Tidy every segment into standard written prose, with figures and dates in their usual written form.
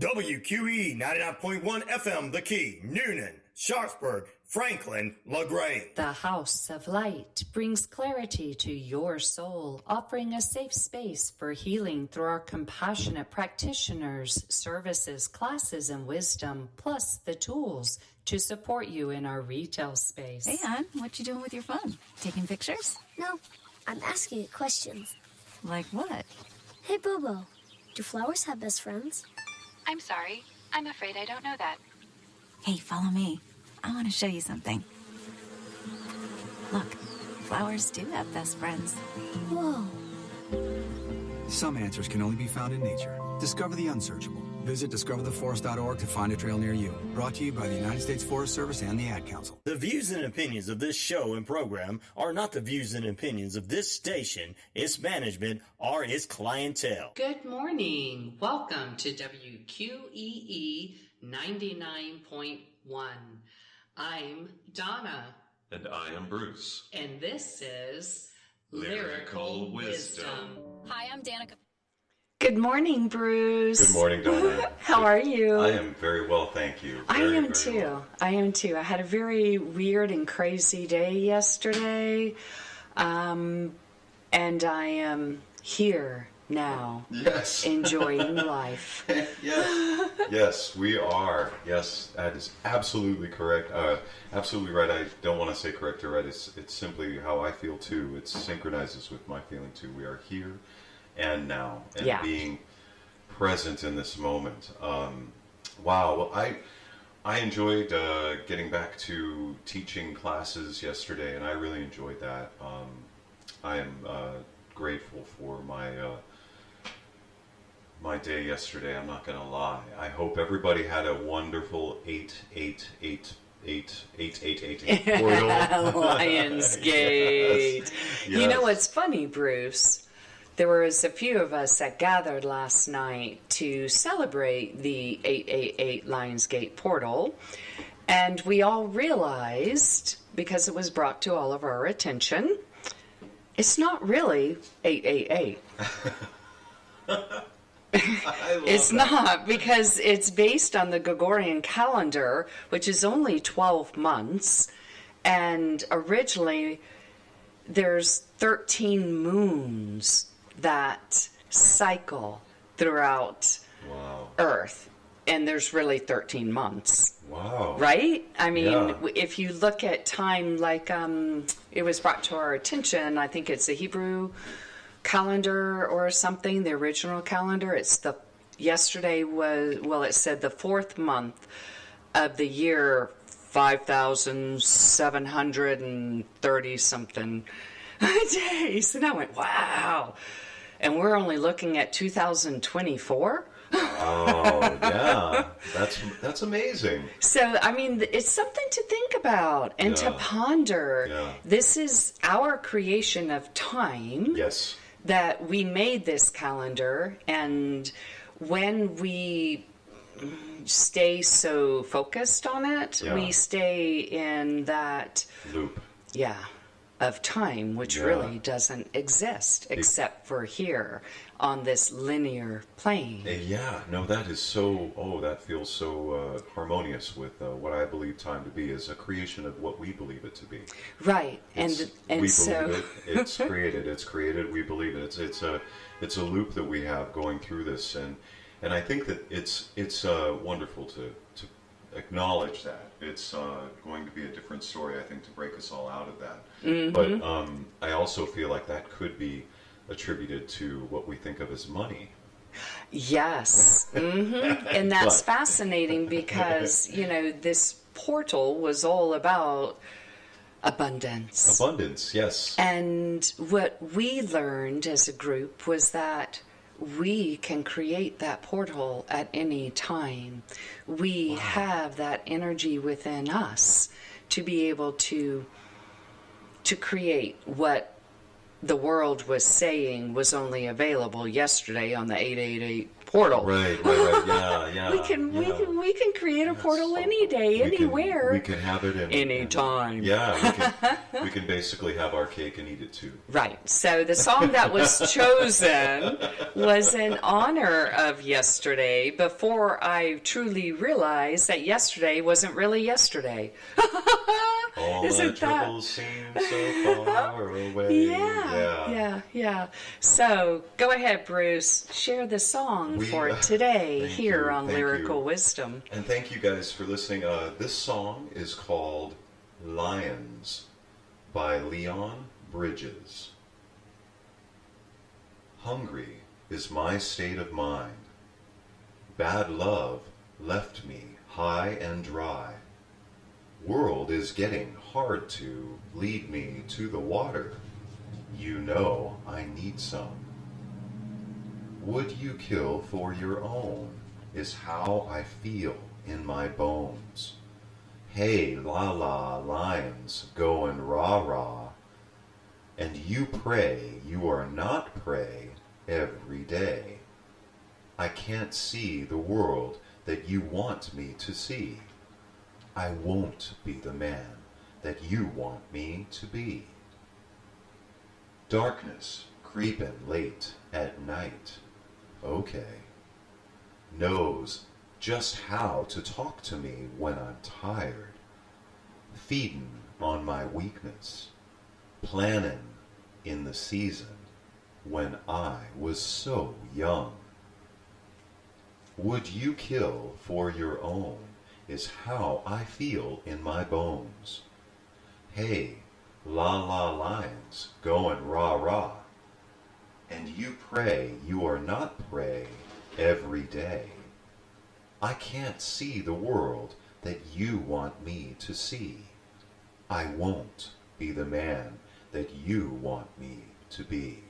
WQEE 99.1 FM, The Key, Newnan, Sharpsburg, Franklin, LaGrange. The House of Light brings clarity to your soul, offering a safe space for healing through our compassionate practitioners, services, classes, and wisdom, plus the tools to support you in our retail space. Hey, hon, what you doing with your phone? Taking pictures? No, I'm asking it questions. Like what? Hey, Bobo, do flowers have best friends? I'm sorry. I'm afraid I don't know that. Hey, follow me. I want to show you something. Look, flowers do have best friends. Whoa. Some answers can only be found in nature. Discover the unsearchable. Visit discovertheforest.org to find a trail near you. Brought to you by the United States Forest Service and the Ad Council. The views and opinions of this show and program are not the views and opinions of this station, its management, or its clientele. Good morning. Welcome to WQEE 99.1. I'm Donna. And I am Bruce. And this is Lyrical Wisdom. Hi, I'm Danica. Good morning, Bruce. Good morning, Donna. How are you? I am very well, thank you. I Very, am very too. well. I am too. I had a very weird and crazy day yesterday. And I am here now. Yes. Enjoying life. Yes. Yes, we are. Yes, that is absolutely correct. Absolutely right. I don't want to say correct or right. It's simply how I feel too. It synchronizes with my feeling too. We are here and now, and being present in this moment. Wow. Well, I enjoyed getting back to teaching classes yesterday, and I really enjoyed that. I am grateful for my day yesterday. I'm not going to lie. I hope everybody had a wonderful 888 portal. Lionsgate. Yes. You know what's funny, Bruce? There was a few of us that gathered last night to celebrate the 888 Lionsgate portal, and we all realized, because it was brought to all of our attention, it's not really 888. It's not, because it's based on the Gregorian calendar, which is only 12 months, and originally there's 13 moons that cycle throughout Earth, and there's really 13 months. Wow. Right? I mean, if you look at time, like it was brought to our attention, I think it's the Hebrew calendar or something, the original calendar. It's yesterday was, well, it said the fourth month of the year 5,730 something days. And I went, wow. And we're only looking at 2024? Oh, yeah. That's amazing. So, I mean, it's something to think about and to ponder. Yeah. This is our creation of time. Yes. That we made this calendar, and when we stay so focused on it, we stay in that loop. Yeah. Of time, which really doesn't exist except for here on this linear plane. Yeah, no, that is so, that feels so harmonious with what I believe time to be, is a creation of what we believe it to be. Right. And we so believe it, it's created, we believe it. It's a loop that we have going through this, and I think that it's wonderful to acknowledge that. It's going to be a different story, I think, to break us all out of that. Mm-hmm. But I also feel like that could be attributed to what we think of as money. Yes. Mm-hmm. And that's fascinating because, this portal was all about abundance. Abundance, yes. And what we learned as a group was that we can create that portal at any time. We have that energy within us to be able to create what the world was saying was only available yesterday on the 888 portal. Right. Yeah. We can create a portal any day, anywhere. We can have it anytime. We can basically have our cake and eat it too. Right. So the song that was chosen was in honor of yesterday, before I truly realized that yesterday wasn't really yesterday. All Isn't my that? troubles seem so far away. Yeah. So go ahead, Bruce. Share the song for today here on Lyrical Wisdom. And thank you guys for listening. This song is called Lions by Leon Bridges. Hungry is my state of mind. Bad love left me high and dry. World is getting hard to lead me to the water. You know I need some. Would you kill for your own is how I feel in my bones. Hey, la la, lions going rah rah. And you pray you are not prey every day. I can't see the world that you want me to see. I won't be the man that you want me to be. Darkness creeping late at night. Okay. Knows just how to talk to me when I'm tired. Feeding on my weakness. Planning in the season when I was so young. Would you kill for your own is how I feel in my bones. Hey, la la lions going rah rah. And you pray you are not prey every day. I can't see the world that you want me to see. I won't be the man that you want me to be.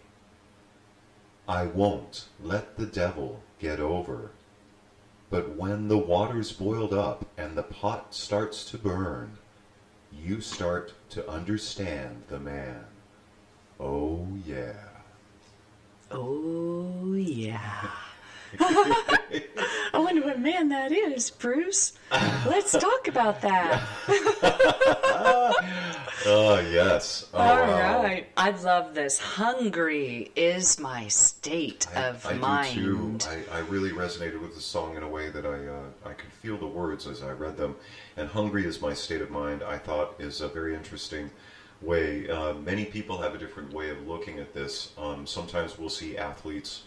I won't let the devil get over. But when the water's boiled up and the pot starts to burn, you start to understand the man. Oh yeah. Oh yeah. I wonder what man that is, Bruce. Let's talk about that. Oh, yes. Oh, All wow. right. I love this. Hungry is my state of mind. I do too. I really resonated with the song in a way that I could feel the words as I read them. And hungry is my state of mind, I thought, is a very interesting way. Many people have a different way of looking at this. Sometimes we'll see athletes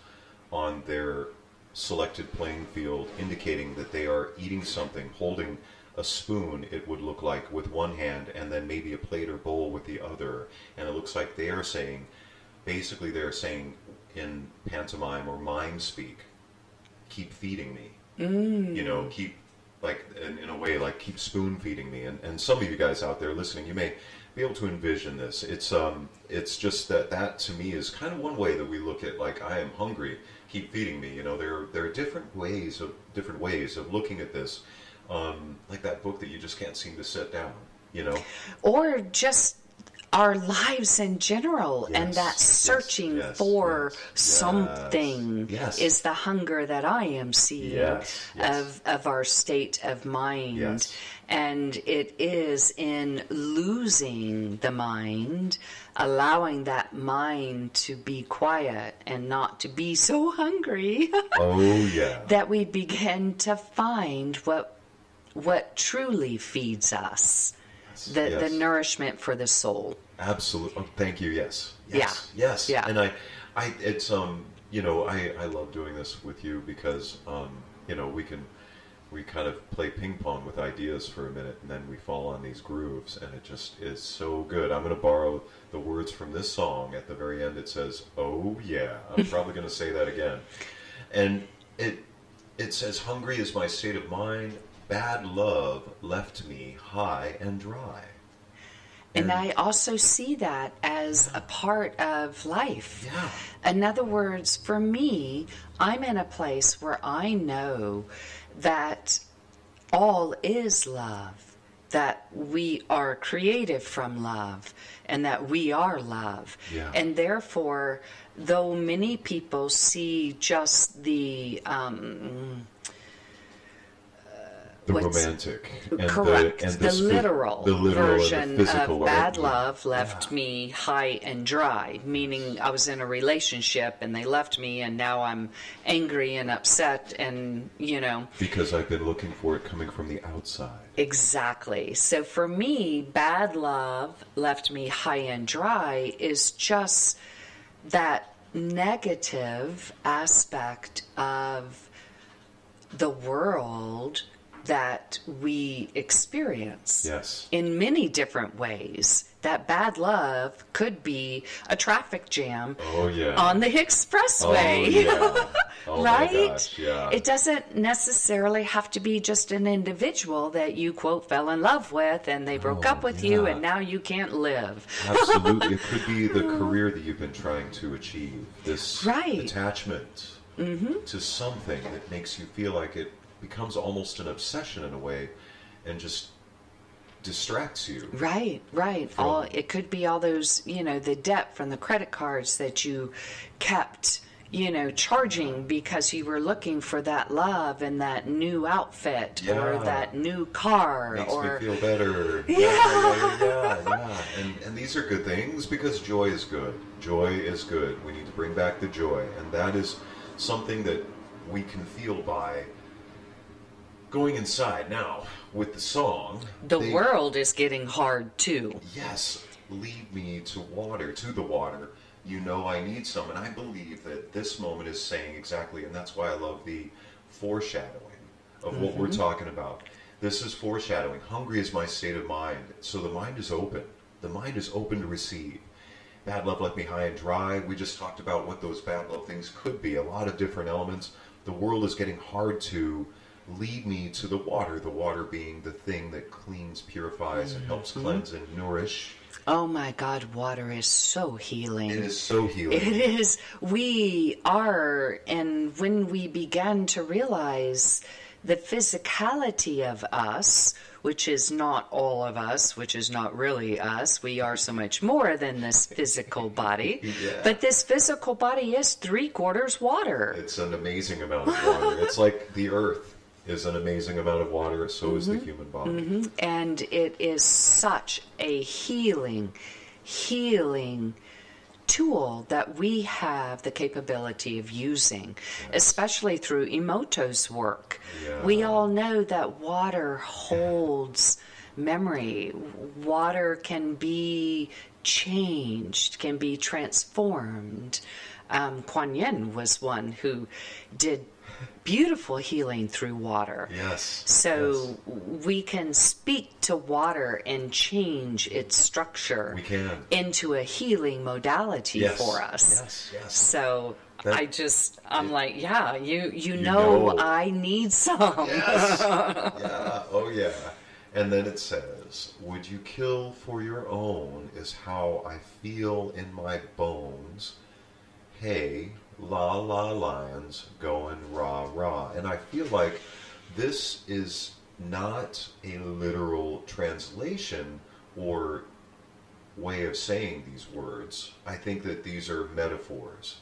on their selected playing field indicating that they are eating something, holding a spoon, it would look like, with one hand, and then maybe a plate or bowl with the other. And it looks like they are saying, basically they're saying in pantomime or mime speak, keep feeding me. You know, keep, like, in a way, like, keep spoon feeding me. And some of you guys out there listening, you may be able to envision this. It's just that to me is kind of one way that we look at, like, I am hungry, keep feeding me. You know, there are different ways of looking at this. Like that book that you just can't seem to set down, you know? Or just our lives in general, and that searching for something is the hunger that I am seeing of our state of mind. And it is in losing the mind, allowing that mind to be quiet and not to be so hungry. That we begin to find what truly feeds us, the nourishment for the soul. Absolutely. Oh, thank you. Yes. Yeah. And it's you know, I love doing this with you because you know, we kind of play ping pong with ideas for a minute, and then we fall on these grooves, and it just is so good. I'm going to borrow the words from this song. At the very end, it says, "Oh yeah." I'm probably going to say that again, and it says, "Hungry is my state of mind. Bad love left me high and dry." And I also see that as a part of life. In other words, for me, I'm in a place where I know that all is love, that we are created from love and that we are love. Yeah. And therefore, though many people see just the romantic and correct, the literal version and the physical of bad right? love left me high and dry, meaning I was in a relationship and they left me and now I'm angry and upset and, Because I've been looking for it coming from the outside. Exactly. So for me, bad love left me high and dry is just that negative aspect of the world that we experience. Yes. In many different ways. That bad love could be a traffic jam Oh, yeah. on the expressway. Oh, yeah. Oh, right? my gosh, yeah. It doesn't necessarily have to be just an individual that you, quote, fell in love with and they broke up with you yeah. and now you can't live. Absolutely. It could be the career that you've been trying to achieve. This Right. attachment to something that makes you feel like it becomes almost an obsession in a way and just distracts you. Right. It could be all those, the debt from the credit cards that you kept, charging because you were looking for that love and that new outfit or Yeah. that new car Makes or me feel better. Yeah. And these are good things because joy is good. Joy is good. We need to bring back the joy. And that is something that we can feel by going inside. Now, with the song... the world is getting hard too. Yes, lead me to the water. You know I need some. And I believe that this moment is saying exactly, and that's why I love the foreshadowing of what we're talking about. This is foreshadowing. Hungry is my state of mind. So the mind is open. The mind is open to receive. Bad love left me high and dry. We just talked about what those bad love things could be. A lot of different elements. The world is getting hard to lead me to the water being the thing that cleans, purifies, and helps cleanse and nourish. Oh my God, water is so healing. It is so healing. It is. We are, and when we began to realize the physicality of us, which is not all of us, which is not really us, we are so much more than this physical body. Yeah. But this physical body is 3/4 water. It's an amazing amount of water. It's like the earth is an amazing amount of water, so is the human body. And it is such a healing tool that we have the capability of using, especially through Emoto's work. Yeah. We all know that water holds memory. Water can be changed, can be transformed. Kuan Yin was one who did beautiful healing through water. Yes. So we can speak to water and change its structure We can. into a healing modality Yes. for us. Yes. So That- I'm like, yeah, you know. know I need some. Yes. Yeah. Oh, yeah. And then it says, would you kill for your own is how I feel in my bones. Hey, la la lions going rah rah. And I feel like this is not a literal translation or way of saying these words. I think that these are metaphors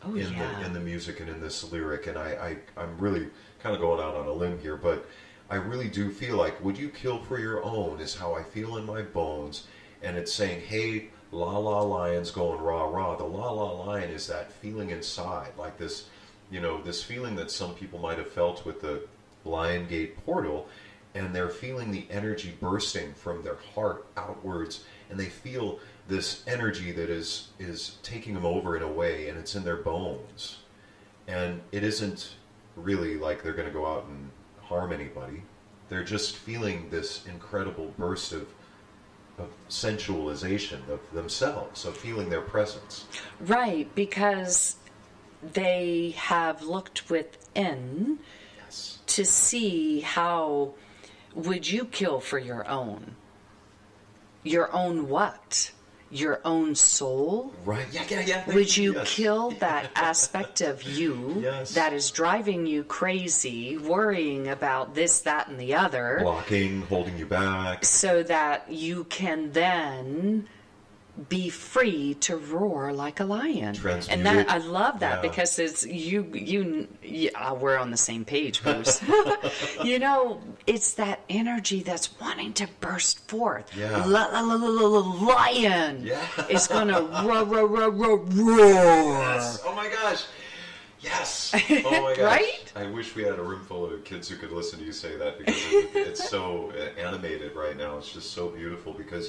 in the music and in this lyric. And I'm really kind of going out on a limb here, but I really do feel like, would you kill for your own is how I feel in my bones. And it's saying, hey, la la lions going rah rah. The la la lion is that feeling inside, like this, this feeling that some people might have felt with the Lion Gate portal, and they're feeling the energy bursting from their heart outwards, and they feel this energy that is taking them over in a way, and it's in their bones. And it isn't really like they're going to go out and harm anybody. They're just feeling this incredible burst of sensualization of themselves, of feeling their presence. Right, because they have looked within to see how would you kill for your own? Your own what? your own soul? Right. Yeah. Would you Yes. kill that aspect of you Yes. that is driving you crazy, worrying about this, that, and the other, Blocking, holding you back. so that you can then be free to roar like a lion? Transmute And that it. I love that Yeah. because it's we're on the same page, Bruce. It's that energy that's wanting to burst forth. Yeah. Lion. Yeah. It's gonna roar. Yes. Oh my gosh. Yes. Oh my gosh. Right? I wish we had a room full of kids who could listen to you say that, because it's so animated right now. It's just so beautiful, because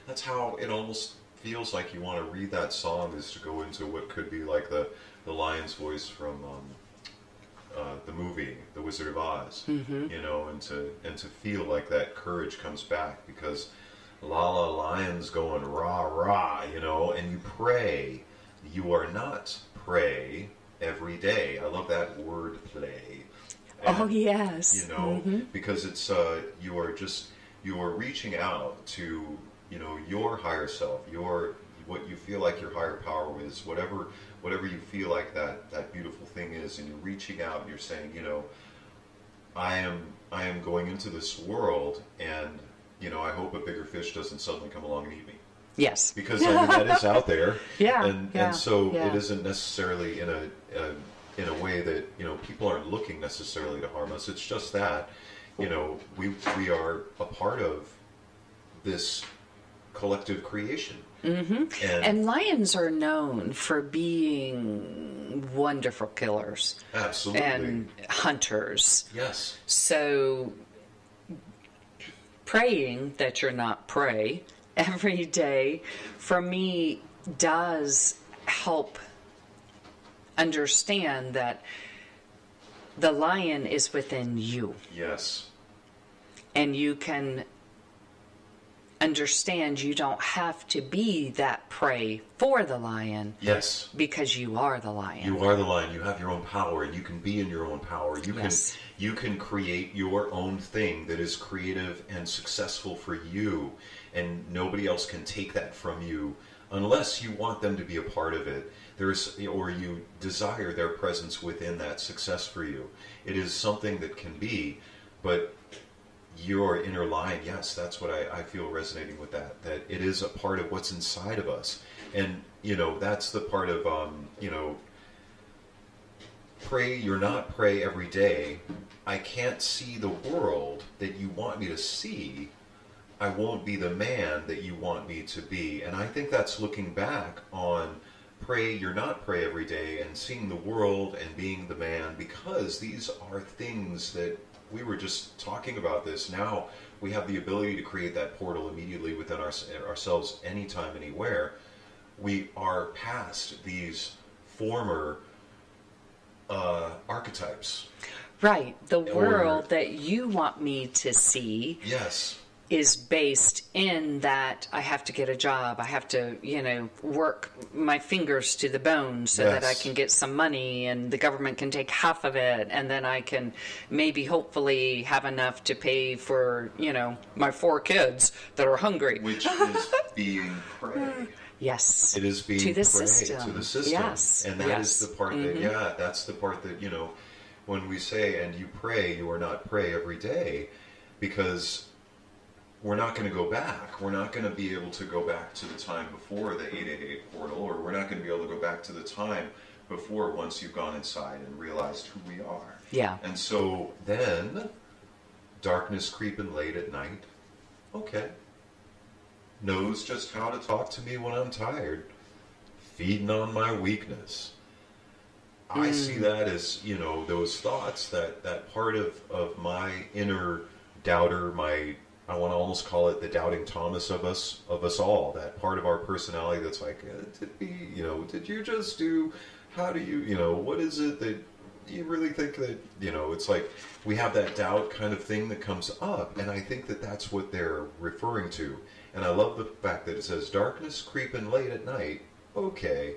that's how it almost feels like you want to read that song, is to go into what could be like the lion's voice from the movie The Wizard of Oz. Mm-hmm. And to feel like that courage comes back, because la lion's going rah rah, and you pray. You are not pray every day. I love that word play. Oh yes. Because it's you are reaching out to your higher self, what you feel like your higher power is, whatever you feel like that beautiful thing is, and you're reaching out and you're saying, I am going into this world, and I hope a bigger fish doesn't suddenly come along and eat me. Yes. Because that is out there. Yeah. And so yeah. it isn't necessarily in a way that people aren't looking necessarily to harm us. It's just that we are a part of this collective creation. Mm-hmm. And lions are known for being wonderful killers. Absolutely. And hunters. Yes. So praying that you're not prey every day, for me, does help understand that the lion is within you. Yes. And you can understand you don't have to be that prey for the lion. Yes. Because you are the lion. You are the lion. You have your own power, and you can be in your own power. Yes. You can create your own thing that is creative and successful for you, and nobody else can take that from you unless you want them to be a part of it. Or you desire their presence within that success for you. It is something that can be, but your inner lion, yes, that's what I feel resonating with that it is a part of what's inside of us. And that's the part of pray you're not pray every day. I can't see the world that you want me to see. I won't be the man that you want me to be. And I think that's looking back on pray you're not pray every day, and seeing the world and being the man, because these are things that we were just talking about this. Now we have the ability to create that portal immediately within ourselves, anytime, anywhere. We are past these former archetypes. Right. The world that you want me to see. Yes. Is based in that I have to get a job. I have to, work my fingers to the bone so that I can get some money, and the government can take half of it, and then I can maybe hopefully have enough to pay for, my 4 kids that are hungry. Which is being prey. Yes. It is being to the prey system. to the system. Yes. And that is the part that, that's the part that, when we say, and you pray, you are not pray every day, because we're not going to go back. We're not going to be able to go back to the time before the 888 portal, or we're not going to be able to go back to the time before, once you've gone inside and realized who we are. Yeah. And so then, darkness creeping late at night, okay, knows just how to talk to me when I'm tired, feeding on my weakness. I see that as, those thoughts, that part of my inner doubter, I want to almost call it the doubting Thomas of us all. That part of our personality that's like, did you just do? How do you? What is it that you really think that? It's like we have that doubt kind of thing that comes up, and I think that that's what they're referring to. And I love the fact that it says darkness creeping late at night. Okay,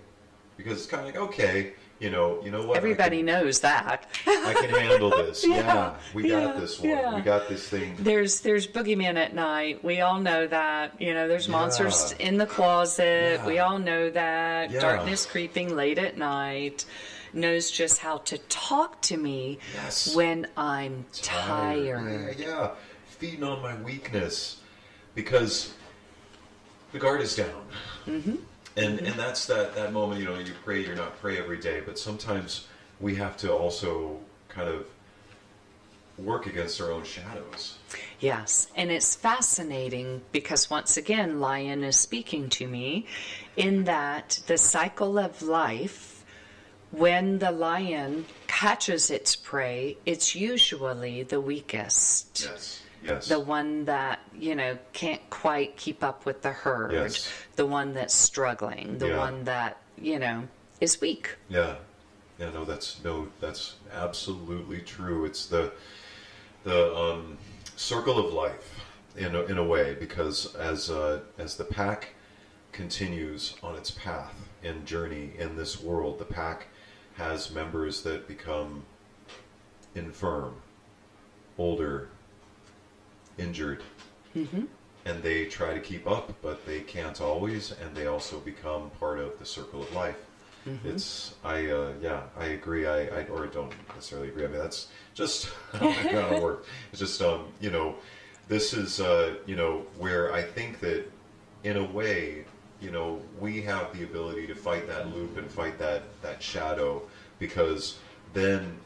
because it's kind of like, okay, You know what? Everybody knows that. I can handle this. Yeah, We got this one. yeah. We got this thing. There's boogeymen at night. We all know that. There's monsters in the closet. Yeah. We all know that. Yeah. Darkness creeping late at night. Knows just how to talk to me when I'm tired. Yeah. Feeding on my weakness because the guard is down. Mm-hmm. And that's that moment, you pray, you're not pray every day, but sometimes we have to also kind of work against our own shadows. Yes, and it's fascinating because once again, Lion is speaking to me in that the cycle of life, when the lion catches its prey, it's usually the weakest. Yes. The one that, can't quite keep up with the herd. Yes. The one that's struggling. The one that, is weak. Yeah. Yeah, that's absolutely true. It's the circle of life in a way, because as the pack continues on its path and journey in this world, the pack has members that become infirm, older, injured, and they try to keep up, but they can't always, and they also become part of the circle of life. It's I agree. I don't necessarily agree. I mean, that's just how it kind of works. It's just this is where I think that in a way, we have the ability to fight that loop and fight that shadow, because then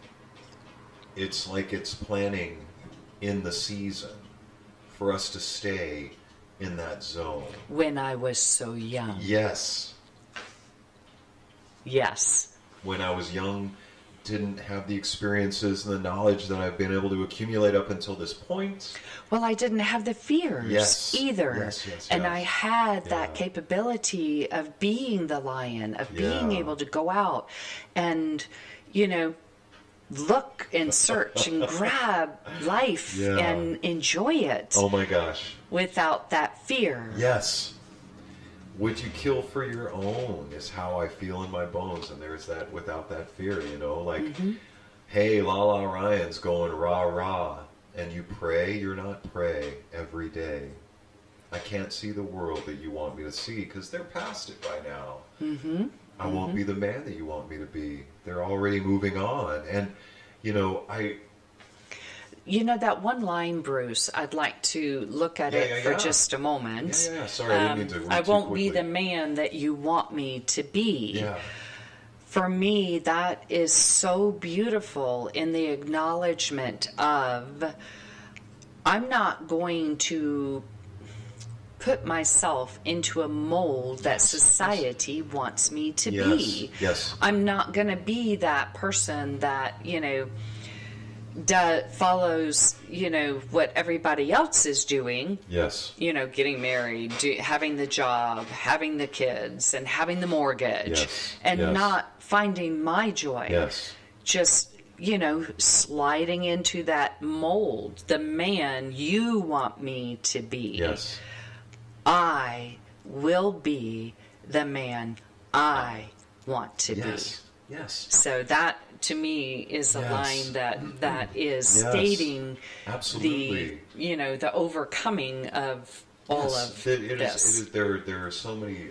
it's like it's planning in the season for us to stay in that zone. When I was so young. Yes. Yes. When I was young, didn't have the experiences and the knowledge that I've been able to accumulate up until this point. Well, I didn't have the fears either. Yes. And I had that capability of being the lion, of being able to go out and, look and search and grab life and enjoy it. Oh my gosh. Without that fear. Yes. Would you kill for your own is how I feel in my bones. And there's that without that fear, hey, La Ryan's going rah rah. And you pray, you're not pray every day. I can't see the world that you want me to see because they're past it by now. I won't be the man that you want me to be. They're already moving on. And, that one line, Bruce, I'd like to look at it for just a moment. Yeah. Sorry, I didn't mean to read I too won't quickly. be the man that you want me to be. Yeah. For me, that is so beautiful in the acknowledgement of I'm not going to put myself into a mold that society wants me to be. Yes. I'm not going to be that person that, follows, what everybody else is doing. Yes. Getting married, having the job, having the kids, and having the mortgage, and not finding my joy. Yes. Just, sliding into that mold, the man you want me to be. Yes. I will be the man I want to be. Yes. So that, to me, is a line that is stating absolutely the overcoming of all of this. There are so many,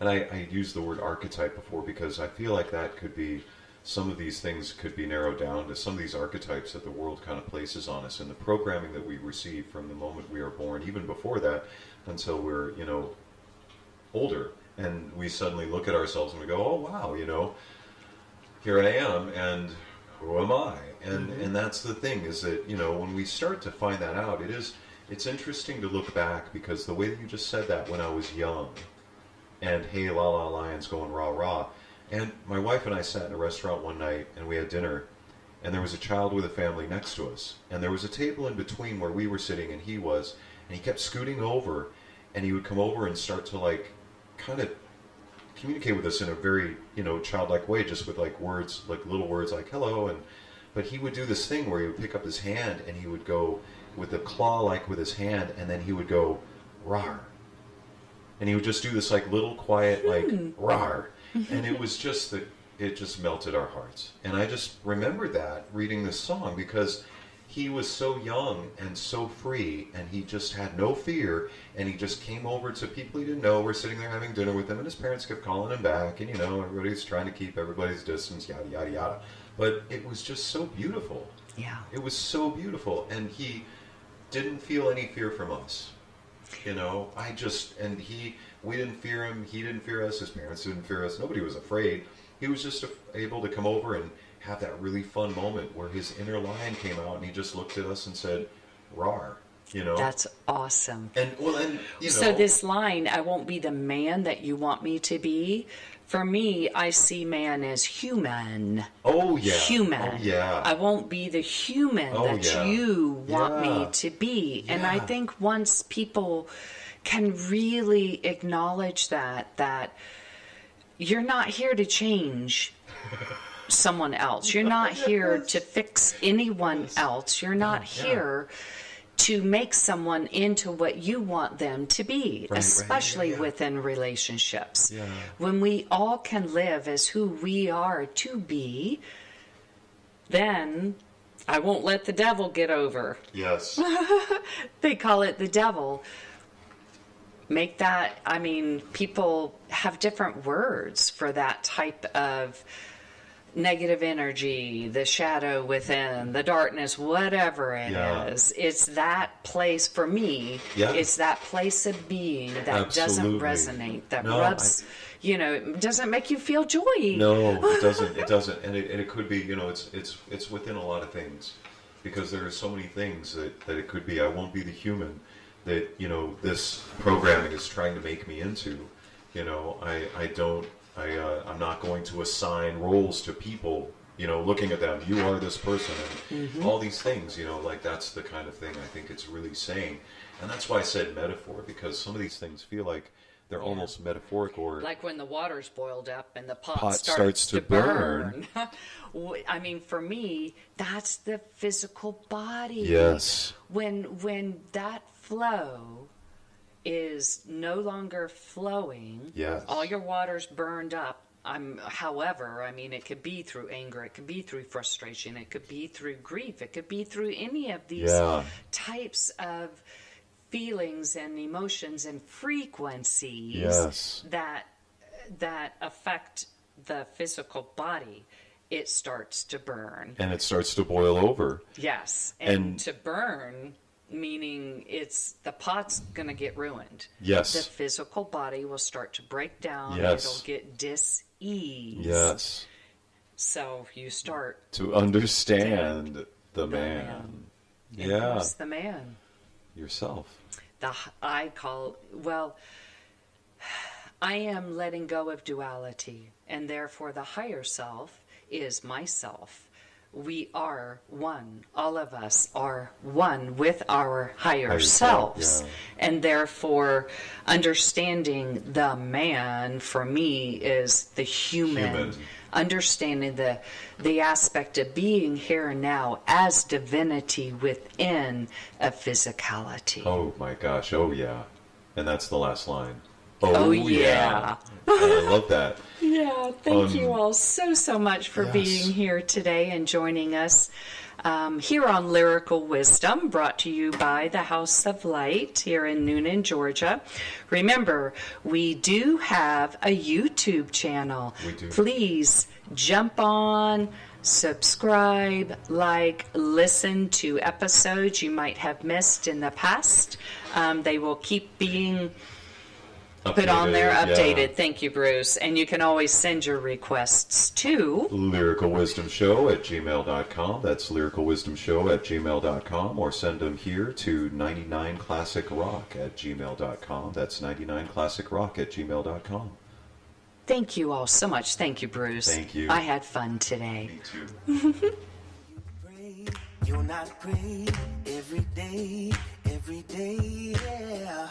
and I used the word archetype before because I feel like that could be, some of these things could be narrowed down to some of these archetypes that the world kind of places on us, and the programming that we receive from the moment we are born, even before that, until we're, older, and we suddenly look at ourselves and we go, oh wow, here I am, and who am I? And that's the thing, is that, when we start to find that out, it's interesting to look back, because the way that you just said that, when I was young, and hey, La Lion's going rah rah, and my wife and I sat in a restaurant one night, and we had dinner, and there was a child with a family next to us, and there was a table in between where we were sitting and he was, and he kept scooting over, and he would come over and start to kind of communicate with us in a very, childlike way, just with words, little words like hello, but he would do this thing where he would pick up his hand and he would go with a claw with his hand, and then he would go rawr, and he would just do this little quiet rawr, and it was just it just melted our hearts. And I just remembered that reading this song, because he was so young and so free, and he just had no fear, and he just came over to people he didn't know. We're sitting there having dinner with him, and his parents kept calling him back, and everybody's trying to keep everybody's distance, yada yada yada. But it was just so beautiful. Yeah. It was so beautiful, and he didn't feel any fear from us. We didn't fear him, he didn't fear us, his parents didn't fear us, nobody was afraid. He was just able to come over and have that really fun moment where his inner lion came out, and he just looked at us and said, "Rawr," That's awesome. And So this line, I won't be the man that you want me to be. For me, I see man as human. Oh yeah. Human. Oh yeah. I won't be the human that you want me to be. And I think once people can really acknowledge that you're not here to change someone else. You're not here to fix anyone else. You're not here to make someone into what you want them to be, especially within relationships. Yeah. When we all can live as who we are to be, then I won't let the devil get over. Yes. They call it the devil. Make that, people have different words for that type of negative energy, the shadow within, the darkness, whatever it is. It's that place, for me, it's that place of being that doesn't resonate, that rubs, it doesn't make you feel joy. No, it doesn't. It doesn't. And it could be, it's within a lot of things, because there are so many things that it could be. I won't be the human that, this programming is trying to make me into. I'm not going to assign roles to people, looking at them, you are this person, and all these things, that's the kind of thing I think it's really saying. And that's why I said metaphor, because some of these things feel like they're almost metaphoric, or like when the water's boiled up and the pot starts to burn. For me, that's the physical body. Yes. When that flow is no longer flowing, all your water's burned up. However, it could be through anger, it could be through frustration, it could be through grief, it could be through any of these types of feelings and emotions and frequencies that affect the physical body. It starts to burn. And it starts to boil over. Yes. And to burn, meaning the pot's going to get ruined. Yes. The physical body will start to break down. It'll get dis-ease. Yes. So you start to understand the man. And who's the man? Yourself. I am letting go of duality, and therefore the higher self is myself. We are one. All of us are one with our higher selves. And therefore, understanding the man, for me, is the human. Understanding the aspect of being here and now as divinity within a physicality. Oh my gosh, oh yeah. And that's the last line. Oh yeah. I love that. Yeah, thank you all so much for being here today and joining us here on Lyrical Wisdom, brought to you by the House of Light here in Newnan, Georgia. Remember, we do have a YouTube channel. We do. Please jump on, subscribe, listen to episodes you might have missed in the past. They will keep being put on there, updated. Thank you, Bruce. And you can always send your requests to lyricalwisdomshow@gmail.com. That's lyricalwisdomshow@gmail.com, or send them here to 99classicrock@gmail.com. That's 99classicrock@gmail.com. Thank you all so much. Thank you, Bruce. Thank you. I had fun today. Me too. You're not great every day, yeah.